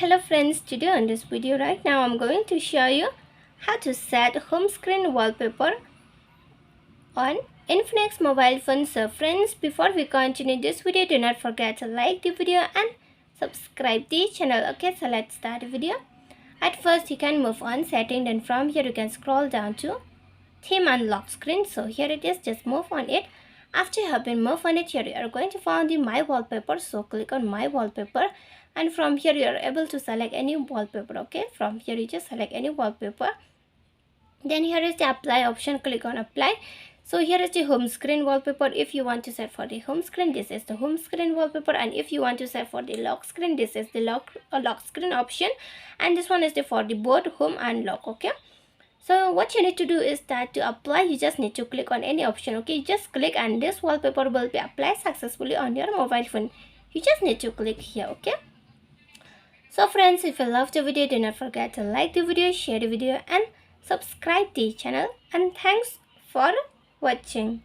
Hello friends, today on this video right now I'm going to show you how to set home screen wallpaper on Infinix mobile phone. So friends, before we continue this video, do not forget to like the video and subscribe the channel. Okay, so let's start the video. At first you can move on setting, then from here you can scroll down to theme and lock screen. So here it is, just move on it. After you have been moved on it, here you are going to find the my wallpaper. So click on my wallpaper, and from here you are able to select any wallpaper. Okay, from here you just select any wallpaper. Then here is the apply option, click on apply. So here is the home screen wallpaper. If you want to set for the home screen, this is the home screen wallpaper, and if you want to set for the lock screen, this is the lock screen option, and this one is the for the both home and lock. Okay, so what you need to do is that to apply, you just need to click on any option. Okay, just click and this wallpaper will be applied successfully on your mobile phone. You just need to click here. Okay, so friends, if you love the video, do not forget to like the video, share the video and subscribe the channel, and thanks for watching.